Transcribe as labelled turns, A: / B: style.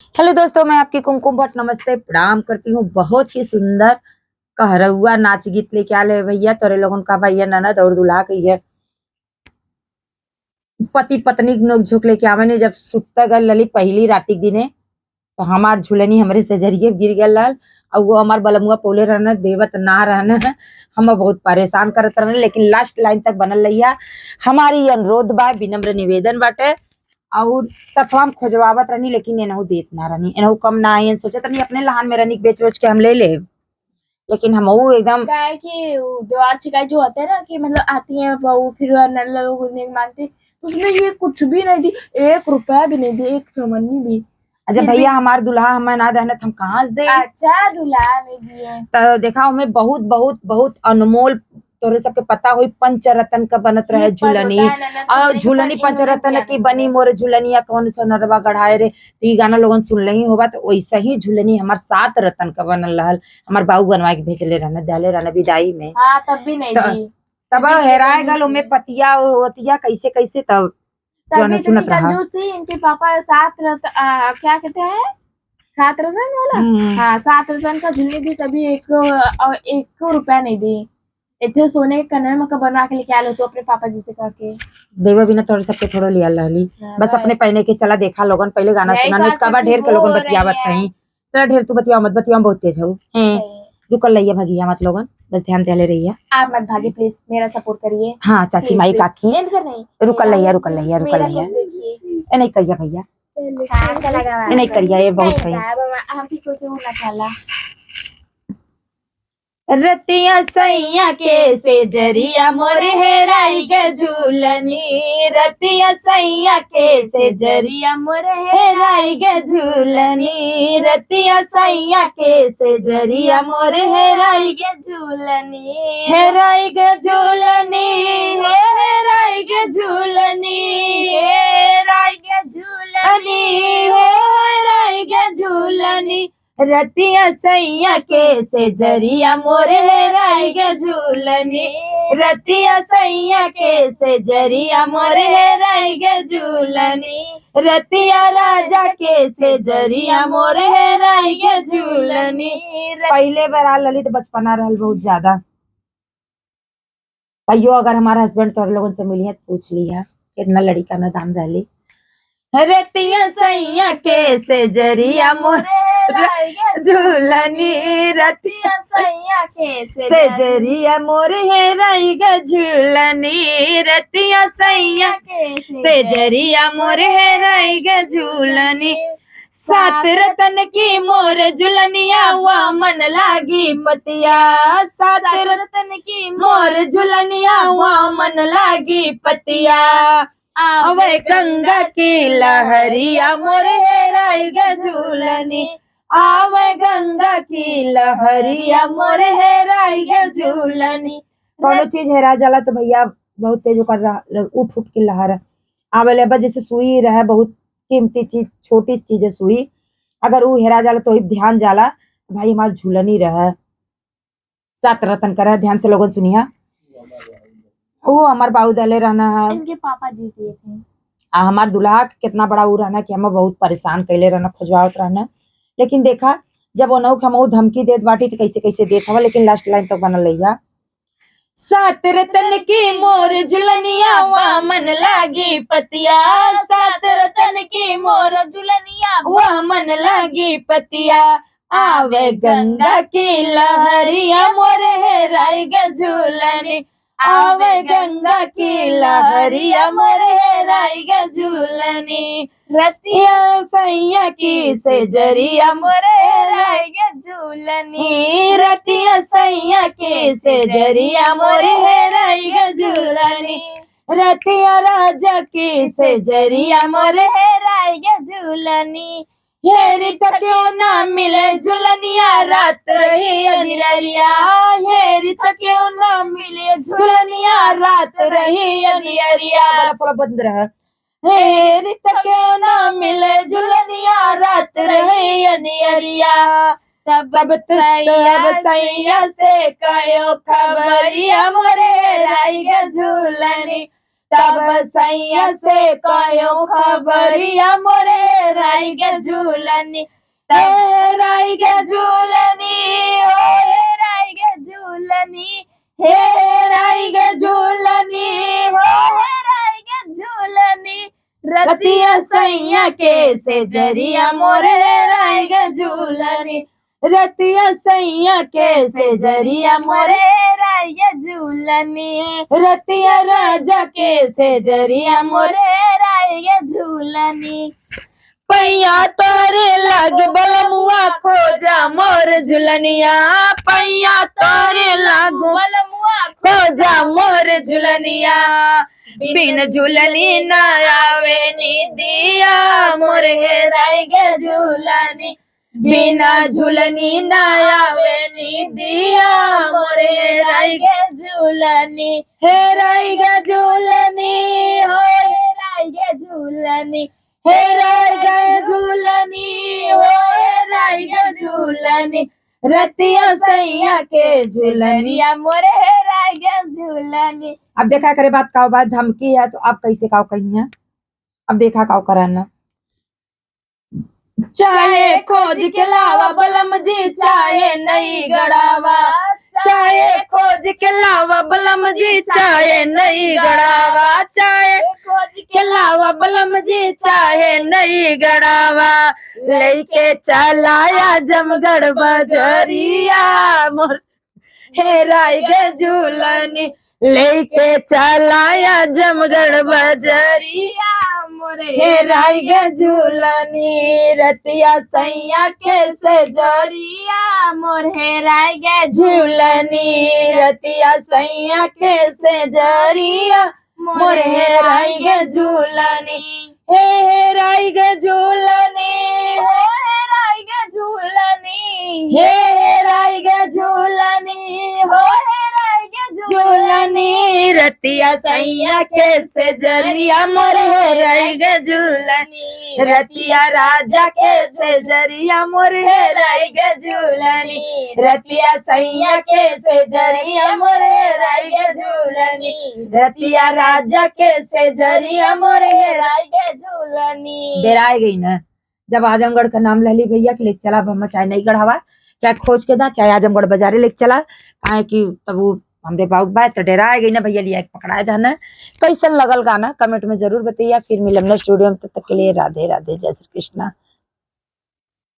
A: Hello दोस्तों, मैं आपकी कुमकुम भट्ट नमस्ते प्रणाम करती हूँ। बहुत ही सुंदर कहरौआ नाच गीत लेके आले भैया तोरे लोगन का भैया ननद और दूल्हा के ये पति पत्नी नोक झोंक लेके आवे जब सुत्ता गल लली पहली राती के दिने तो हमार झुलनी हमरे से जरिए गिर गल लाल और वो हमार बलमुआ पोले रहना देवत ना रहना हम बहुत परेशान करत रहने लेकिन लास्ट लाइन तक बनल रहिया। हमारी अनुरोध बा विनम्र निवेदन बाटे और सफवा में खोजवावत रहनी लेकिन एनहु देत ना रहनी एनहु कम ना आई सोचत रहनी अपने लहान में रहनी बेच बेच के हम ले ले लेकिन हम एकदम
B: क्या है कि द्वार शिकायत जो होते हैं ना कि मतलब आती है बहू फिर नल लोग नहीं मानते तो उसमें ये कुछ भी नहीं दी, 1 रुपया भी नहीं दी, एक चमन्नी भी।
A: अच्छा
B: फिर भी
A: भैया हमार दुल्हा हमें ना देना हम कहाँ से दे।
B: अच्छा दूल्हा नहीं दिए
A: तो देखा हमें बहुत बहुत बहुत अनमोल तोरे सबके पता हुई पंचरत्न का बनत रहे
B: ये पर होता
A: झुलनी
B: है ननद
A: और
B: सुनने के
A: झुलनी
B: पर इन्होंने
A: पंचरत्न
B: दिया
A: की
B: नहीं
A: बनी
B: है।
A: मोर झुलनिया कौन सोनरवा गढ़ाए रे तो ये गाना लोगन सुन ही होगा तो वैसा ही झुलनी हमार 7 रत्न का बनल रहल। हमार बाबू बनवा के भेजले रहना डाले रहना विदाई में
B: हाँ तब भी नहीं
A: तो
B: दी।
A: तब
B: तभी तो ये
A: हेराए
B: कंजूस
A: गल
B: थी,
A: ओमे पतिया ओतिया कैसे कैसे तब जो
B: तभी तो ये
A: सुनत रहा।
B: कंजूस थी। इनके पापा क्या कहते हैं 7 रतन वाला। हाँ 7 रतन का झुल्ली दी तभी 1 रुपया नहीं दी। इतने सोने के कन्हैया में का बनवा के लेके आलो तो अपने पापा जी से कह के।
A: देवा बिना तोरे सबके थोड़ा लिया रहली
B: हाँ,
A: बस अपने पहने के चला देखा लोगन पहले गाना
B: यही
A: सुना
B: तो
A: नहीं
B: आज
A: कबा
B: सबकी
A: ढेर के
B: वो
A: लोगन
B: हो रही
A: बतियावत
B: है।
A: रही। चला ढेर तू बतिया मत बतिया बहुत तेज हो हैं
B: सही।
A: रुकल रहिया भगिया मत लोगन बस ध्यान दे ले रहिया।
B: आप मत भागे प्लीज, मेरा सपोर्ट करिए।
A: हाँ चाची
B: प्लीज
A: माई
B: प्लीज
A: काकी
B: इनका नहीं,
A: रुकल रहिया रुकल
B: मेरा
A: रहिया रुकल
B: मेरा
A: रहिया
B: लुक देखिए।
A: ए नहीं करिया भैया
B: हाँ अच्छा लगा
A: ए नहीं करिया ये बहुत
B: नहीं
A: सही।
B: का हम किसको क्यों ना खाला।
A: रतिया सैया के से जरिया मोर हेराई गे झूलनी रतिया सैया के से जरिया मोर हेराई गे झूलनी रतिया सैया के से जरिया मोर हेराई गे
B: झूलनी
A: हेराई गे झूलनी हेराई गे झूलनी हेराई गे झूलनी हेराई गे झूलनी रतिया सैया के से जरिया मोर हेराई गे झूलनी रतिया सैया के से जरिया मोर हेराई गे झूलनी रतिया राजा के से जरिया मोर हेराई गे झूलनी। पहले बरा ललित बचपना रहल बहुत ज्यादा कहियो अगर हमारा हस्बैंड तोर लोगन से मिली है तो पूछ लिया कितना लड़का ना दाम रहली रतिया सैया के से जरिया मोर झूलनी रतिया
B: सैया के
A: से जरिया मोर हेराई गे झूलनी रतिया सैया से जरिया मोर हेराई गे झूलनी। 7 रतन की मोर झुलनिया हुआ मन लागी पतिया 7 रतन की मोर झुलनिया हुआ मन लागी पतिया अवे गंगा की लहरिया मोर हेराई गे झूलनी आवे गंगा की लहरिया मोर हेराई गे झूलनी। कोनो चीज हेरा जाला तो भैया बहुत तेज कर रहा उठ उठ के लहर आवे बा जैसे सुई रहे बहुत कीमती चीज छोटी चीज है सुई अगर वो हेरा जाला तो ध्यान जाला भाई हमार झूलनी रहे 7 रतन का रहे। ध्यान से लोगन सुनिया वो हमार बाऊ दले रहना है
B: इनके पापा जी दिए थे।
A: हमार दूल्हा कितना बड़ा वो रहना कि हमें बहुत परेशान कैले रहना खोजवावत रहना लेकिन देखा जब वो हम धमकी देत बाटी तो कैसे कैसे देत हवा लेकिन लास्ट लाइन तक बनल रहिया। 7 रतन की मोर झुलनिया वा मन लागी पतिया 7 रतन की मोर
B: झुलनिया
A: वा मन लागी पतिया आवे गंगा की लहरिया मोर हेराई गे झूलनी आवे गंगा की लहरिया मोर हेराई गे झूलनी रतिया सैया की से जरिया मोर हेराई गे झूलनी रतिया सैया की से जरिया मोर हेराई गे झूलनी रतिया राजा की से जरिया मोर
B: हेराई गे झूलनी
A: हेरी तो क्यों ना मिले झुलनिया रात रही अनियरिया हेरी तो क्यों ना मिले झुलनिया रात रही अनियरिया बड़ा पूरा बंद रहा हेरी तो क्यों ना मिले झुलनिया रात रही अनियरिया तब सैया से कयो खबरिया मोरे राई गे झूलनी तब सैया से कहो खबरिया मोरे राई गे झूलनी हेराई गे झूलनी ओ
B: हेराई गे झूलनी
A: हेराई गे झूलनी हो
B: हेराई गे झूलनी
A: रतिया सैया के से जरिया मोरे हेराई गे झूलनी रतिया सैया के से जरिया मोरे
B: हेराई गे झूलनी
A: रतिया राजा के से जरिया मोरे
B: हेराई गे झूलनी
A: पैया तोरे लग बलमुआ खोजा मोर झुलनिया पैया तोरे लग
B: बलमुआ
A: खोजा मोर झुलनिया बिन झुलनी न आवे नी दिया मोर हेराई गे झुलनी बिना झुलनी न आवे नी दिया मोर हेराई गे
B: झूलनी
A: हेराई गे झुलनी हो
B: हेराई गे झूलनी
A: हेराई गे झूलनी हो हेराई गे झूलनी रतिया सैया के झूलनी
B: मोरे हेराई गे झूलनी।
A: अब देखा करे बात का बात धमकी है तो आप कैसे काव कही है अब देखा काव कराना चाहे खोज के लावा बलम जी चाहे नहीं गड़ावा चाहे खोज के लावा बलम जी चाहे नहीं गड़ावा चाहे
B: खोज
A: के लावा बलम जी चाहे नहीं गड़ावा लेके चलाया जमगढ़ बजरिया मोर हेराई गे झूलनी लेके चलाया जमगढ़ बजरिया
B: मोरे
A: हेराई गे झूलनी रतिया सैया के से जरिया
B: मोर हेराई गे
A: झूलनी रतिया सैया के से जरिया मोर हेराई गे झूलनी हेराई गे झूलनी
B: हेराई गे झूलनी
A: हेराई गे झूलनी हो
B: हेराई गे
A: झूलनी रतिया सैया के से जरिया मोर हेराई गे झूलनी रतिया राजा के से जरिया मोर हेराई गे झूलनी रतिया सैया के से जरिया मोर हेराई गे झूलनी रतिया राजा के से जरिया मोर हेराई गे
B: झूलनी।
A: डेराई गई ना जब आजमगढ़ का नाम लहली भैया के लेके चला हम चाहे नहीं गढ़ावा चाहे खोज के दा चाहे आजमगढ़ बाजारे लेके चला काहे कि तब वो हमरे बाबू बात तो डेरा गई ना भैया लिया पकड़ाए था ना कैसन लगल गाना कमेंट में जरूर बताइए फिर मिलम ना स्टूडियो में तब तक के लिए राधे राधे जय श्री कृष्णा।